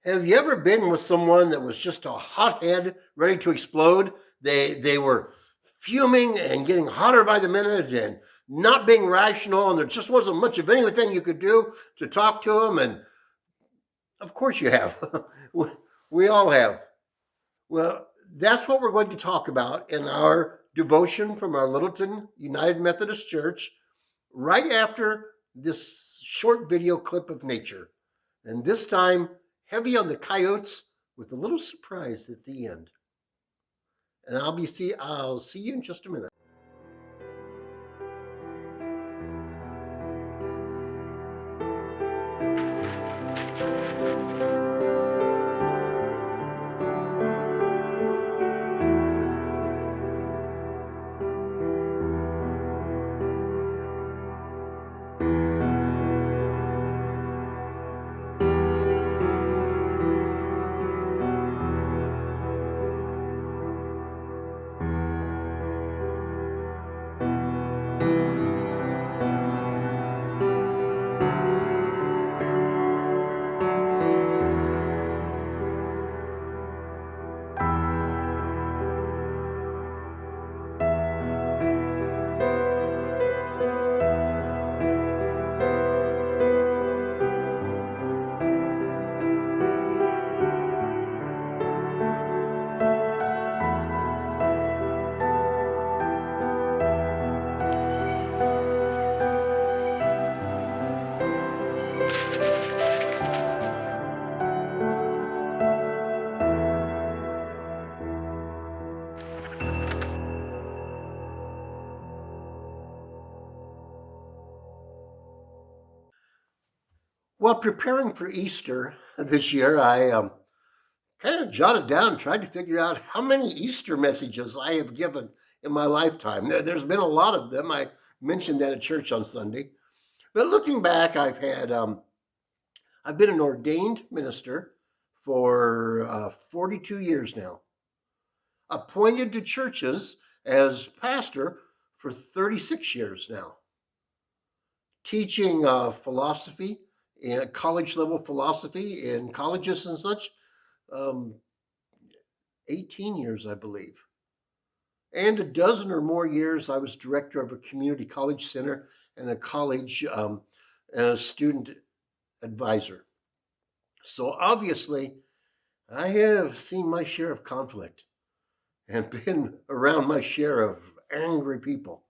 Have you ever been with someone that was just a hothead, ready to explode? They were fuming and getting hotter by the minute and not being rational, and there just wasn't much of anything you could do to talk to them. And of course, you have. We all have. Well, that's what we're going to talk about in our devotion from our Littleton United Methodist Church right after this short video clip of nature. And this time, heavy on the coyotes with a little surprise at the end. And I'll see you in just a minute. While preparing for Easter this year, I kind of jotted down and tried to figure out how many Easter messages I have given in my lifetime. There's been a lot of them. I mentioned that at church on Sunday. But looking back, I've been an ordained minister for 42 years now, appointed to churches as pastor for 36 years now, teaching philosophy, college level philosophy in colleges and such, um, 18 years, I believe. And a dozen or more years, I was director of a community college center and a college and a student advisor. So obviously, I have seen my share of conflict and been around my share of angry people.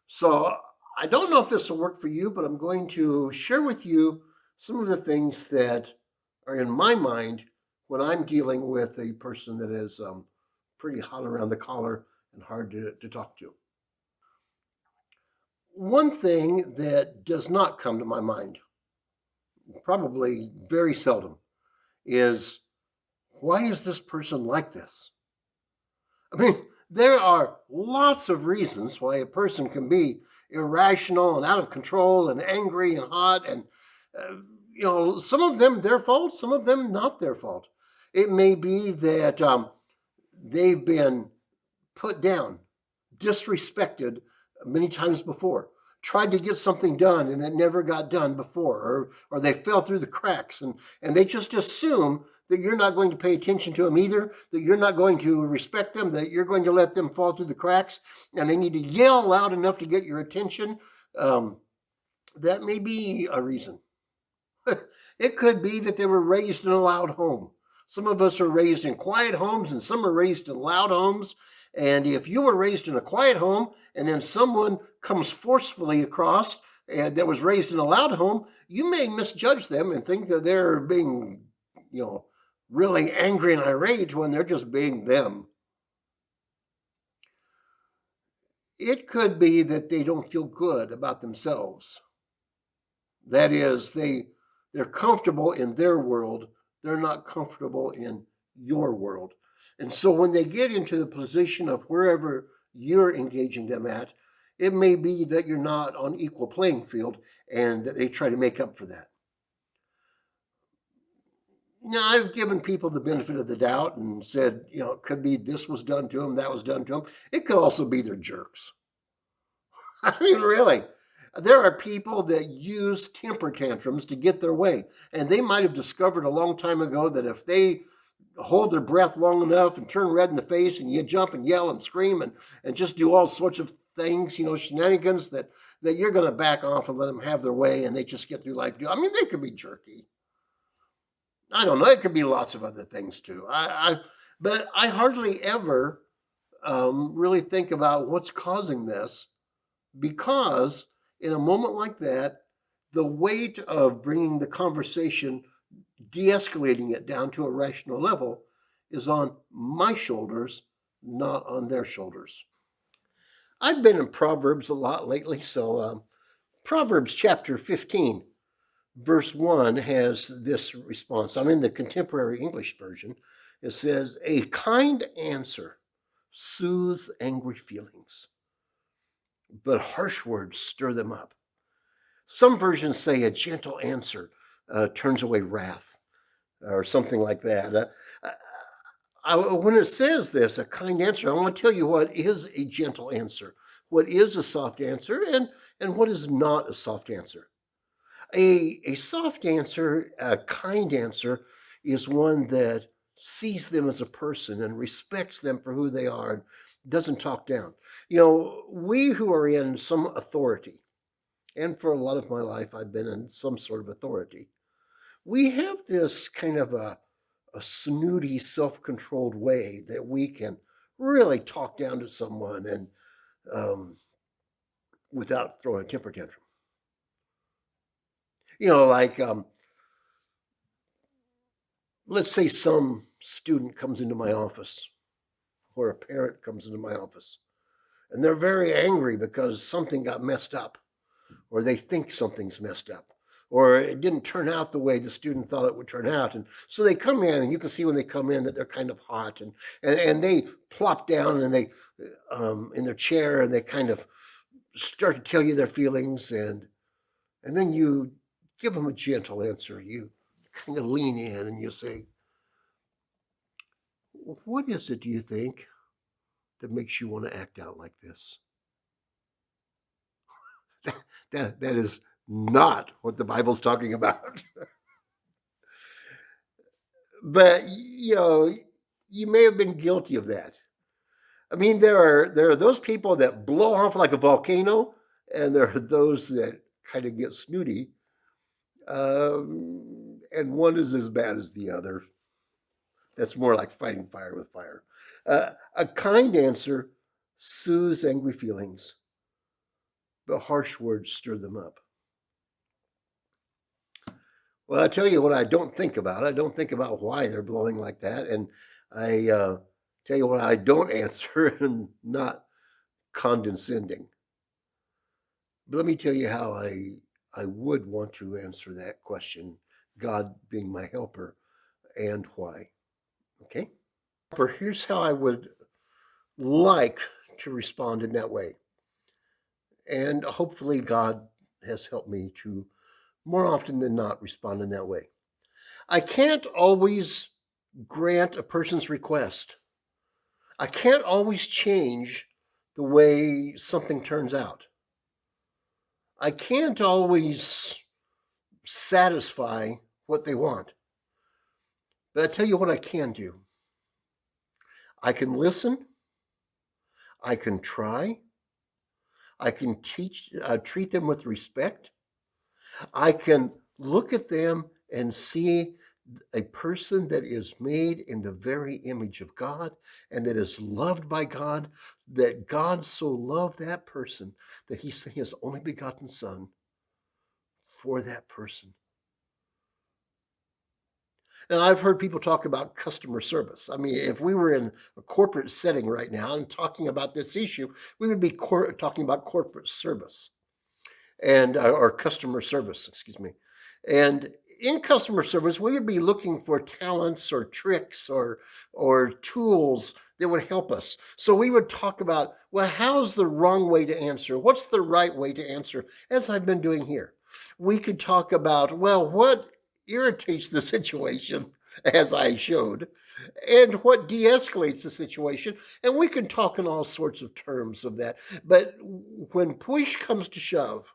So I don't know if this will work for you, but I'm going to share with you some of the things that are in my mind when I'm dealing with a person that is pretty hot around the collar and hard to talk to. One thing that does not come to my mind, probably very seldom, is why is this person like this? I mean, there are lots of reasons why a person can be irrational and out of control and angry and hot, and some of them their fault, some of them not their fault. It may be that they've been put down, disrespected many times before, tried to get something done and it never got done before, or they fell through the cracks, and they just assume that you're not going to pay attention to them either, that you're not going to respect them, that you're going to let them fall through the cracks, and they need to yell loud enough to get your attention. That may be a reason. It could be that they were raised in a loud home. Some of us are raised in quiet homes and some are raised in loud homes. And if you were raised in a quiet home and then someone comes forcefully across and that was raised in a loud home, you may misjudge them and think that they're being, really angry and irate when they're just being them. It could be that they don't feel good about themselves. That is, they're comfortable in their world. They're not comfortable in your world. And so when they get into the position of wherever you're engaging them at, it may be that you're not on equal playing field and that they try to make up for that. Now, I've given people the benefit of the doubt and said, it could be this was done to them, that was done to them. It could also be they're jerks. I mean, really. There are people that use temper tantrums to get their way, and they might have discovered a long time ago that if they hold their breath long enough and turn red in the face and you jump and yell and scream and just do all sorts of things, shenanigans, that you're going to back off and let them have their way and they just get through life. I mean, they could be jerky. I don't know. It could be lots of other things too. But I hardly ever really think about what's causing this, because in a moment like that, the weight of bringing the conversation, de-escalating it down to a rational level, is on my shoulders, not on their shoulders. I've been in Proverbs a lot lately, so Proverbs chapter 15, verse 1 has this response. I'm in the contemporary English version. It says, "A kind answer soothes angry feelings, but harsh words stir them up." Some versions say a gentle answer turns away wrath, or something like that. When it says this, a kind answer, I want to tell you what is a gentle answer, what is a soft answer, and what is not a soft answer. A soft answer, a kind answer, is one that sees them as a person and respects them for who they are and doesn't talk down. We who are in some authority, and for a lot of my life, I've been in some sort of authority, we have this kind of a snooty, self-controlled way that we can really talk down to someone and without throwing a temper tantrum. Like let's say some student comes into my office or a parent comes into my office and they're very angry because something got messed up, or they think something's messed up, or it didn't turn out the way the student thought it would turn out. And so they come in, and you can see when they come in that they're kind of hot, and they plop down and they in their chair, and they kind of start to tell you their feelings, and then you give them a gentle answer. You kind of lean in and you say, "What is it, do you think, that makes you want to act out like this?" That is not what the Bible's talking about. But you may have been guilty of that. I mean, there are those people that blow off like a volcano, and there are those that kind of get snooty. And one is as bad as the other. That's more like fighting fire with fire. A kind answer soothes angry feelings, but harsh words stir them up. Well, I tell you what I don't think about. I don't think about why they're blowing like that. And I tell you what I don't answer, and not condescending. But let me tell you how I would want to answer that question, God being my helper, and why. Okay? Here's how I would like to respond in that way. And hopefully God has helped me to more often than not respond in that way. I can't always grant a person's request. I can't always change the way something turns out. I can't always satisfy what they want. But I tell you what I can do. I can listen. I can try. I can treat them with respect. I can look at them and see a person that is made in the very image of God and that is loved by God, that God so loved that person that he sent his only begotten Son for that person. Now, I've heard people talk about customer service. I mean, if we were in a corporate setting right now and talking about this issue, we would be talking about corporate service and or customer service, excuse me. And in customer service, we would be looking for talents or tricks or tools that would help us. So we would talk about, well, how's the wrong way to answer? What's the right way to answer? As I've been doing here. We could talk about, well, what irritates the situation, as I showed, and what de-escalates the situation. And we can talk in all sorts of terms of that. But when push comes to shove,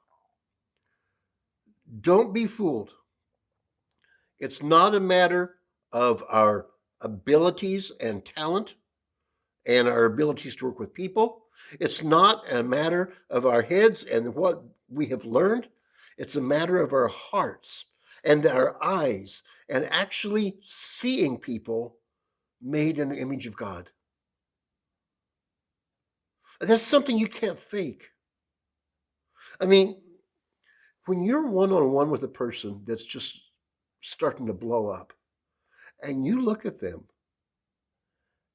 Don't be fooled. It's not a matter of our abilities and talent and our abilities to work with people. It's not a matter of our heads and what we have learned. It's a matter of our hearts and our eyes and actually seeing people made in the image of God. That's something you can't fake. I mean, when you're one on one with a person that's just starting to blow up and you look at them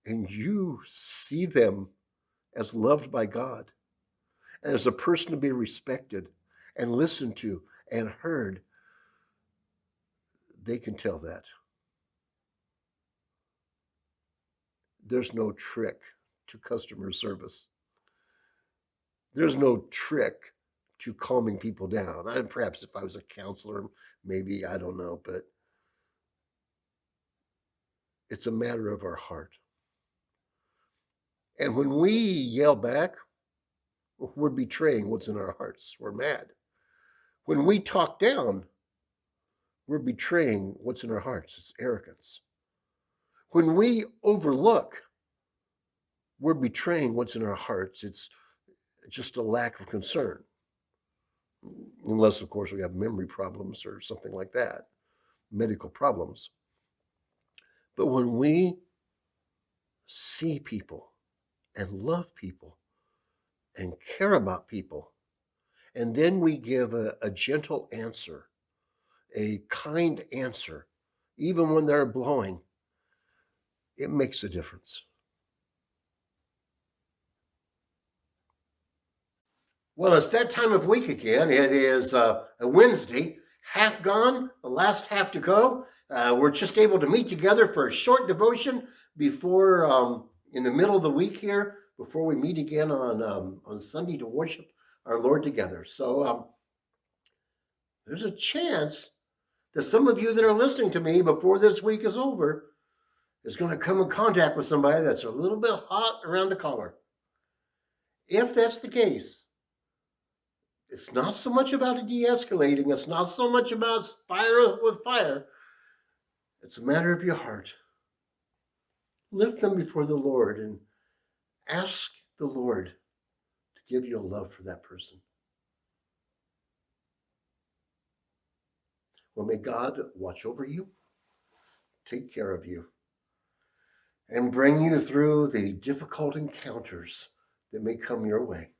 and you see them as loved by God and as a person to be respected and listened to and heard, they can tell that. There's no trick to customer service. There's no trick to calming people down. Perhaps if I was a counselor, maybe, I don't know, but it's a matter of our heart. And when we yell back, we're betraying what's in our hearts. We're mad. When we talk down, we're betraying what's in our hearts. It's arrogance. When we overlook, we're betraying what's in our hearts. It's just a lack of concern. Unless, of course, we have memory problems or something like that, medical problems. But when we see people and love people and care about people, and then we give a gentle answer, a kind answer, even when they're blowing, it makes a difference. Well, it's that time of week again. It is a Wednesday, half gone, the last half to go. We're just able to meet together for a short devotion before, in the middle of the week here, before we meet again on Sunday to worship our Lord together. So there's a chance that some of you that are listening to me before this week is over is going to come in contact with somebody that's a little bit hot around the collar. If that's the case, it's not so much about it de-escalating. It's not so much about fire with fire. It's a matter of your heart. Lift them before the Lord and ask the Lord to give you a love for that person. Well, may God watch over you, take care of you, and bring you through the difficult encounters that may come your way.